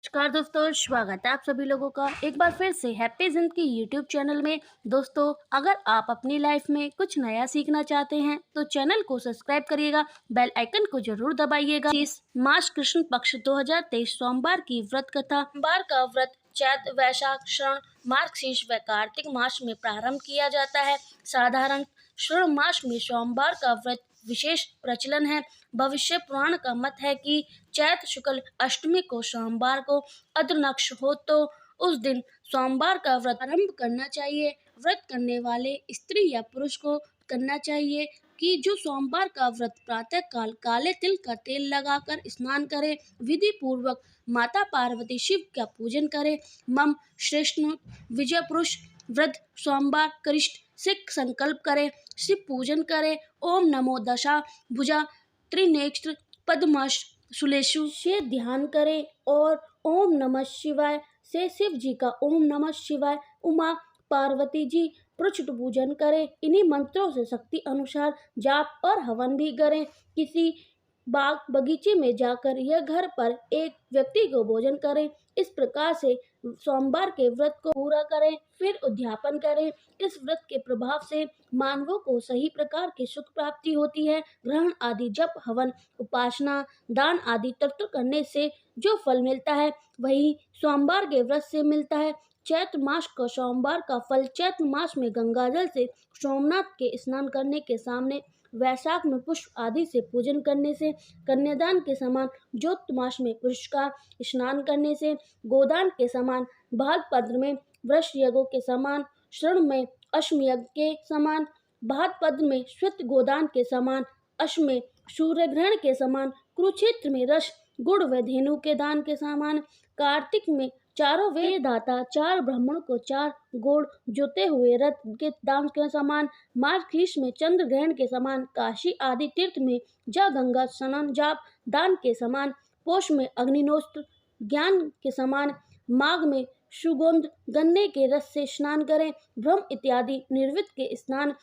नमस्कार दोस्तों, स्वागत है आप सभी लोगों का एक बार फिर से हैप्पी जिंदगी यूट्यूब चैनल में। दोस्तों, अगर आप अपनी लाइफ में कुछ नया सीखना चाहते हैं तो चैनल को सब्सक्राइब करिएगा, बेल आइकन को जरूर दबाइएगा। इस मास कृष्ण पक्ष 2023 सोमवार की व्रत कथा। सोमवार का व्रत चैत्र, वैशाख, श्रावण, मार्गशीर्ष व कार्तिक मास में प्रारंभ किया जाता है। साधारण श्रावण मास में सोमवार का व्रत विशेष प्रचलन है। भविष्य पुराण का मत है कि चैत्र शुक्ल अष्टमी को सोमवार को अद्र नक्षत्र हो तो उस दिन सोमवार का व्रत आरंभ करना चाहिए। व्रत करने वाले स्त्री या पुरुष को करना चाहिए कि जो सोमवार का व्रत प्रातः काल काले तिल का तेल लगाकर स्नान करे, विधि पूर्वक माता पार्वती शिव का पूजन करे। मम श्रेष्ठ विजय पुरुष व्रत सोमवार करिष्ठ से संकल्प करे, शिव पूजन करे। ओम नमो दशा भुजा त्रिनेत्र पद्माश सुलेशु से ध्यान करें और ओम नमः शिवाय से शिव जी का ओम नमः शिवाय, उमा पार्वती जी पृष्ठ पूजन करें। इन्हीं मंत्रों से शक्ति अनुसार जाप और हवन भी करें। किसी बाग बगीचे में जाकर या घर पर एक व्यक्ति को भोजन करें। इस प्रकार से सोमवार के व्रत को पूरा करें, फिर उद्यापन करें। इस व्रत के प्रभाव से मानवों को सही प्रकार की सुख प्राप्ति होती है। ग्रहण आदि जप, हवन, उपासना, दान आदि तत्व करने से जो फल मिलता है वही सोमवार के व्रत से मिलता है। चैत्र मास का सोमवार का फल चैत्र मास में गंगाजल से सोमनाथ के स्नान करने के सामने, वैशाख में पुष्प आदि से पूजन करने से, कन्यादान के समान ज्योत मास में पुरस्कार स्नान करने से, गोदान के समान भाद्रपद में वृष यज्ञों के समान, श्रवण में अश्वमेध यज्ञ के समान, भाद्रपद में श्वेत गोदान के समान, अश्व में सूर्य ग्रहण के समान, कुरुक्षेत्र में रस गुड़ व धेनु के दान के समान, कार्तिक में चारों वेद दाता चार ब्राह्मण को चार गोड़ जोते हुए रथ के दान के समान, मार्गशीर्ष में चंद्र ग्रहण के समान, काशी आदि तीर्थ में जा गंगा स्नान जाप दान के समान, पोष में अग्निहोत्र ज्ञान के समान, माघ में सुगंध गन्ने के रस से स्नान करें। ब्रह्म इत्यादि निर्वित के स्नान,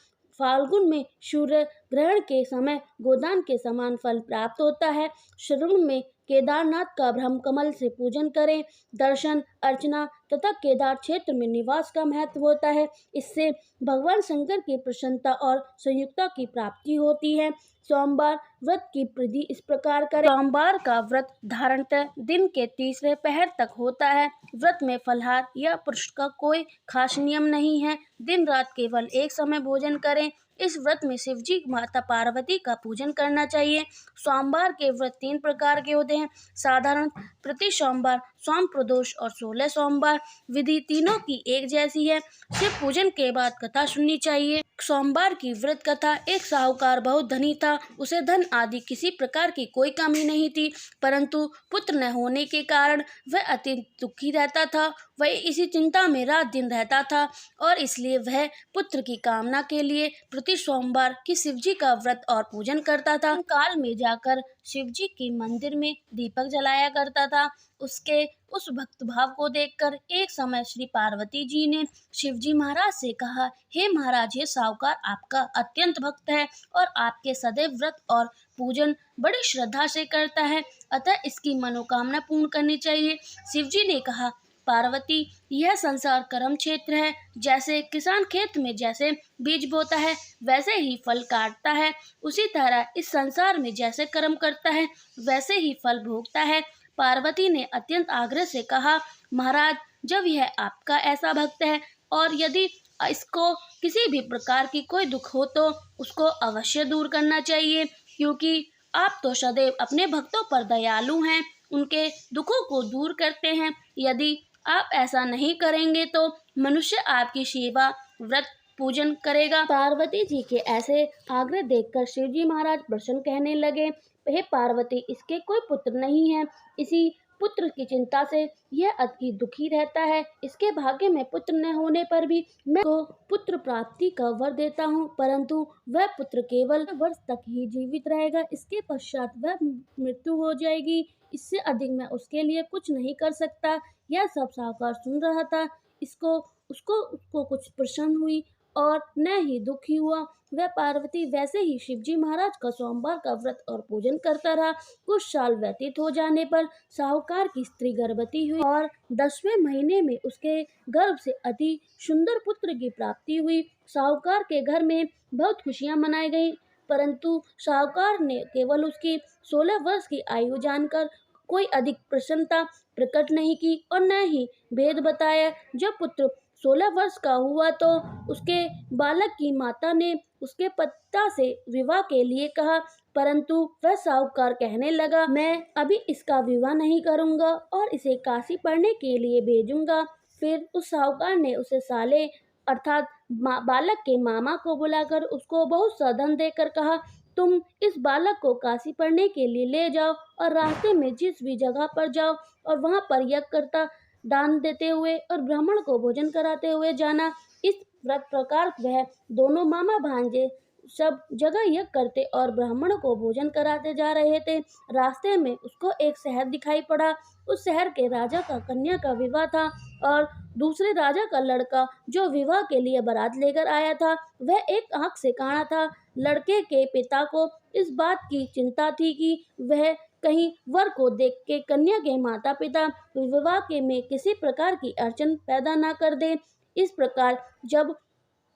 फाल्गुन में सूर्य ग्रहण के समय गोदान के समान फल प्राप्त होता है। श्रवण में केदारनाथ का ब्रह्म कमल से पूजन करें। दर्शन अर्चना तथा केदार क्षेत्र में निवास का महत्व होता है। इससे भगवान शंकर की प्रसन्नता और संयुक्ता की प्राप्ति होती है। सोमवार व्रत की विधि इस प्रकार करें। सोमवार का व्रत धारणतः दिन के तीसरे पहर तक होता है। व्रत में फलाहार या पुरुष का कोई खास नियम नहीं है। दिन रात केवल एक समय भोजन करें। इस व्रत में शिवजी माता पार्वती का पूजन करना चाहिए। सोमवार के व्रत 3 प्रकार के होते हैं। साधारण, प्रति सोमवार, सोम प्रदोष और 16 सोमवार। विधि तीनों की एक जैसी है। शिव पूजन के बाद कथा सुननी चाहिए। सोमवार की व्रत कथा। एक साहूकार बहुत धनी था। उसे धन आदि किसी प्रकार की कोई कमी नहीं थी, परंतु पुत्र न होने के कारण वह अत्यंत दुखी रहता था। वह इसी चिंता में रात दिन रहता था और इसलिए वह पुत्र की कामना के लिए प्रति सोमवार की शिवजी का व्रत और पूजन करता था। काल में जाकर शिवजी के मंदिर में दीपक जलाया करता था। उसके उस भक्त भाव को देखकर एक समय श्री पार्वती जी ने शिवजी महाराज से कहा, हे महाराज, ये साहूकार आपका अत्यंत भक्त है और आपके सदैव व्रत और पूजन बड़ी श्रद्धा से करता है, अतः इसकी मनोकामना पूर्ण करनी चाहिए। शिवजी ने कहा, पार्वती, यह संसार कर्म क्षेत्र है। जैसे किसान खेत में जैसे बीज बोता है वैसे ही फल काटता है, उसी तरह इस संसार में जैसे कर्म करता है वैसे ही फल भोगता है। पार्वती ने अत्यंत आग्रह से कहा, महाराज, जब यह आपका ऐसा भक्त है और यदि इसको किसी भी प्रकार की कोई दुख हो तो उसको अवश्य दूर करना चाहिए, क्योंकि आप तो सदैव अपने भक्तों पर दयालु हैं, उनके दुखों को दूर करते हैं। यदि आप ऐसा नहीं करेंगे तो मनुष्य आपकी सेवा व्रत पूजन करेगा। पार्वती जी के ऐसे आग्रह देखकर शिवजी महाराज प्रसन्न कहने लगे, हे पार्वती, इसके कोई पुत्र नहीं है। इसी पुत्र की चिंता से यह अति दुखी रहता है। इसके भाग्य में पुत्र न होने पर भी मैं को पुत्र प्राप्ति का वर देता हूँ, परंतु वह पुत्र केवल वर्ष तक ही जीवित रहेगा। इसके पश्चात वह मृत्यु हो जाएगी। इससे अधिक मैं उसके लिए कुछ नहीं कर सकता। यह सब साहूकार सुन रहा था। उसको कुछ प्रसन्न हुई और न ही दुखी हुआ। वह पार्वती वैसे ही शिवजी महाराज का सोमवार का व्रत और पूजन करता रहा। कुछ साल व्यतीत हो जाने पर साहूकार की स्त्री गर्भवती हुई और 10वें महीने में उसके गर्भ से अति सुंदर पुत्र की प्राप्ति हुई। साहूकार के घर में बहुत खुशियां मनाई गई, परंतु साहूकार ने केवल उसकी 16 वर्ष की आयु जानकर कोई अधिक प्रसन्नता प्रकट नहीं की और न ही भेद बताया। जब पुत्र 16 वर्ष का हुआ तो उसके बालक की माता ने उसके पिता से विवाह के लिए कहा, परंतु वह साहूकार कहने लगा, मैं अभी इसका विवाह नहीं करूंगा और इसे काशी पढ़ने के लिए भेजूंगा। फिर उस साहूकार ने उसे साले अर्थात बालक के मामा को बुलाकर उसको बहुत सा धन देकर कहा, तुम इस बालक को काशी पढ़ने के लिए ले जाओ और रास्ते में जिस भी जगह पर जाओ और वहां पर यज्ञ करता दान देते हुए और ब्राह्मण को भोजन कराते हुए जाना। इस प्रकार वह दोनों मामा भांजे सब जगह यज्ञ करते और ब्राह्मण को भोजन कराते जा रहे थे। रास्ते में उसको एक शहर दिखाई पड़ा। उस शहर के राजा का कन्या का विवाह था और दूसरे राजा का लड़का जो विवाह के लिए बारात लेकर आया था वह एक आंख से काना था। लड़के के पिता को इस बात की चिंता थी कि वह कहीं वर को देख के कन्या के माता पिता विवाह के में किसी प्रकार की अड़चन पैदा ना कर दे। इस प्रकार जब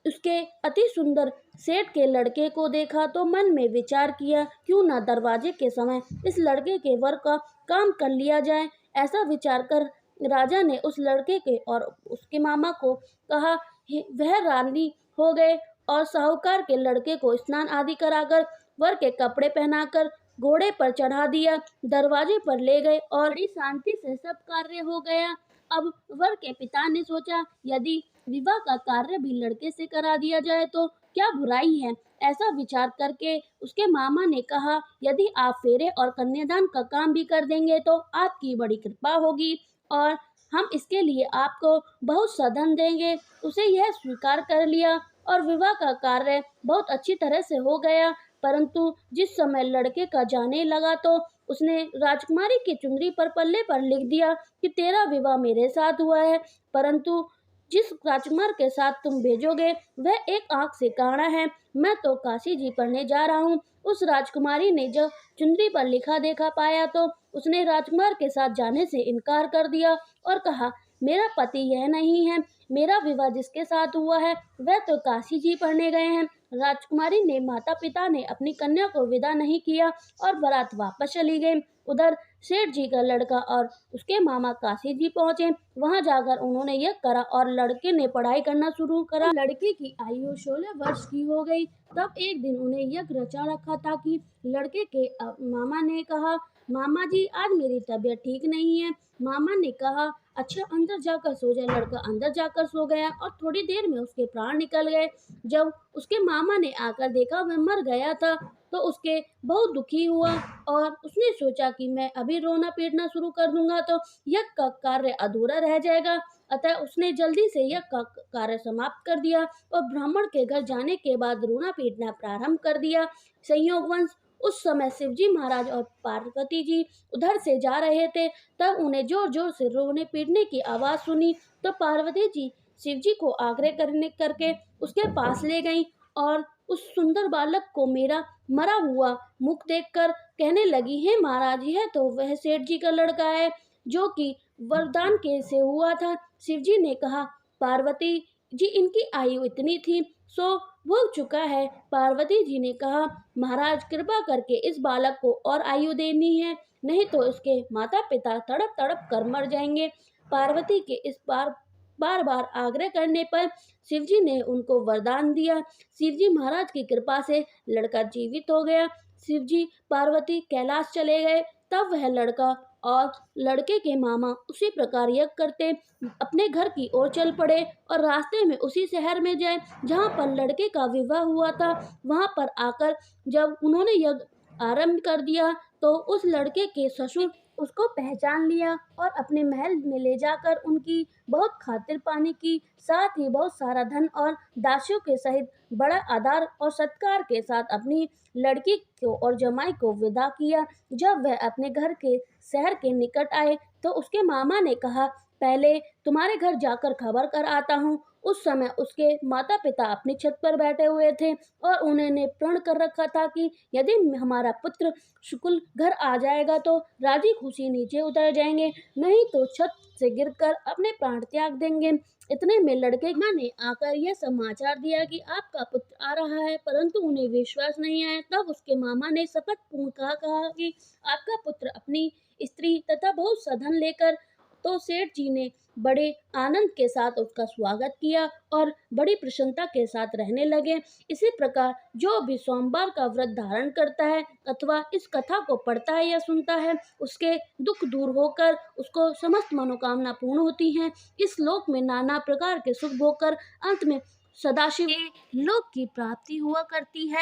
उसके अति सुंदर सेठ के लड़के को देखा तो मन में विचार किया, क्यों ना दरवाजे के समय इस लड़के के वर का काम कर लिया जाए। ऐसा विचार कर राजा ने उस लड़के के और उसके मामा को कहा, वह रानी हो गए और साहूकार के लड़के को स्नान आदि कराकर वर के कपड़े पहनाकर घोड़े पर चढ़ा दिया, दरवाजे पर ले गए और बड़ी शांति से सब कार्य हो गया। अब वर के पिता ने सोचा, यदि विवाह का कार्य भी लड़के से करा दिया जाए तो क्या बुराई है। ऐसा विचार करके उसके मामा ने कहा, यदि आप फेरे और कन्यादान का काम भी कर देंगे तो आपकी बड़ी कृपा होगी और हम इसके लिए आपको बहुत सा धन देंगे। उसे यह स्वीकार कर लिया और विवाह का कार्य बहुत अच्छी तरह से हो गया। परंतु जिस समय लड़के का जाने लगा तो उसने राजकुमारी की चुनरी पर पल्ले पर लिख दिया कि तेरा विवाह मेरे साथ हुआ है, परंतु जिस राजकुमार के साथ तुम भेजोगे वह एक आंख से काना है। मैं तो काशी जी पढ़ने जा रहा हूँ। उस राजकुमारी ने जब चुनरी पर लिखा देखा पाया तो उसने राजकुमार के साथ जाने से इनकार कर दिया और कहा, मेरा पति यह नहीं है। मेरा विवाह जिसके साथ हुआ है वह तो काशी जी पढ़ने गए हैं। राजकुमारी ने माता पिता ने अपनी कन्या को विदा नहीं किया और बारात वापस चली गई। उधर सेठ जी का लड़का और उसके मामा काशी जी पहुंचे। वहां जाकर उन्होंने यह करा और लड़के ने पढ़ाई करना शुरू करा। लड़के की आयु 16 वर्ष की हो गई। तब एक दिन उन्हें यह रचा रखा था कि लड़के के मामा ने कहा, मामा जी आज मेरी तबीयत ठीक नहीं है। मामा ने कहा, अच्छा अंदर जाकर सो जा। लड़का अंदर जाकर सो गया और थोड़ी देर में उसके प्राण निकल गए। जब उसके मामा ने आकर देखा वह मर गया था तो उसके बहुत दुखी हुआ और उसने सोचा कि मैं अभी रोना पीटना शुरू कर दूंगा तो यज्ञ का कार्य अधूरा रह जाएगा। अतः उसने जल्दी से यज्ञ का कार्य समाप्त कर दिया और ब्राह्मण के घर जाने के बाद रोना पीटना प्रारंभ कर दिया। संयोगवश उस समय शिवजी महाराज और पार्वती जी उधर से जा रहे थे। तब उन्हें जोर जोर से रोने पीटने की आवाज सुनी तो पार्वती जी शिवजी को आग्रह करके उसके पास ले गईं और उस सुंदर बालक को मेरा मरा हुआ मुख देखकर कहने लगी, हे महाराज यह तो वह सेठ जी का लड़का है जो कि वरदान के से हुआ था। शिवजी ने कहा, पार्वती जी इनकी आयु इतनी थी सो भोग चुका है। पार्वती जी ने कहा, महाराज कृपा करके इस बालक को और आयु देनी है, नहीं तो इसके माता पिता तड़प तड़प कर मर जाएंगे। पार्वती के इस बार बार आग्रह करने पर शिवजी ने उनको वरदान दिया। शिवजी महाराज की कृपा से लड़का जीवित हो गया। शिवजी पार्वती कैलाश चले गए। तब वह लड़का और लड़के के मामा उसी प्रकार यज्ञ करते अपने घर की ओर चल पड़े और रास्ते में उसी शहर में गए जहाँ पर लड़के का विवाह हुआ था। वहाँ पर आकर जब उन्होंने यज्ञ आरंभ कर दिया तो उस लड़के के ससुर उसको पहचान लिया और अपने महल में ले जाकर उनकी बहुत खातिर पानी की, साथ ही बहुत सारा धन और दासियों के सहित बड़ा आदर और सत्कार के साथ अपनी लड़की को और जमाई को विदा किया। जब वह अपने घर के शहर के निकट आए तो उसके मामा ने कहा, पहले तुम्हारे घर जाकर खबर कर आता हूँ। उस समय उसके माता पिता अपनी छत पर बैठे हुए थे और उन्होंने प्रण कर रखा था कि यदि हमारा पुत्र शुकुल घर आ जाएगा तो राजी खुशी नीचे उतर जाएंगे, नहीं तो छत से गिरकर अपने प्राण त्याग देंगे। इतने में लड़के माँ ने आकर यह समाचार दिया कि आपका पुत्र आ रहा है, परंतु उन्हें विश्वास नहीं आया। तब उसके मामा ने शपथ पूर्ण कहा कि आपका पुत्र अपनी स्त्री तथा बहुत सा धन लेकर, तो सेठ जी ने बड़े आनंद के साथ उसका स्वागत किया और बड़ी प्रसन्नता के साथ रहने लगे। इसी प्रकार जो भी सोमवार का व्रत धारण करता है अथवा इस कथा को पढ़ता है या सुनता है, उसके दुख दूर होकर उसको समस्त मनोकामना पूर्ण होती हैं। इस लोक में नाना प्रकार के सुख भोग कर अंत में सदाशिव के लोक की प्राप्ति हुआ करती है।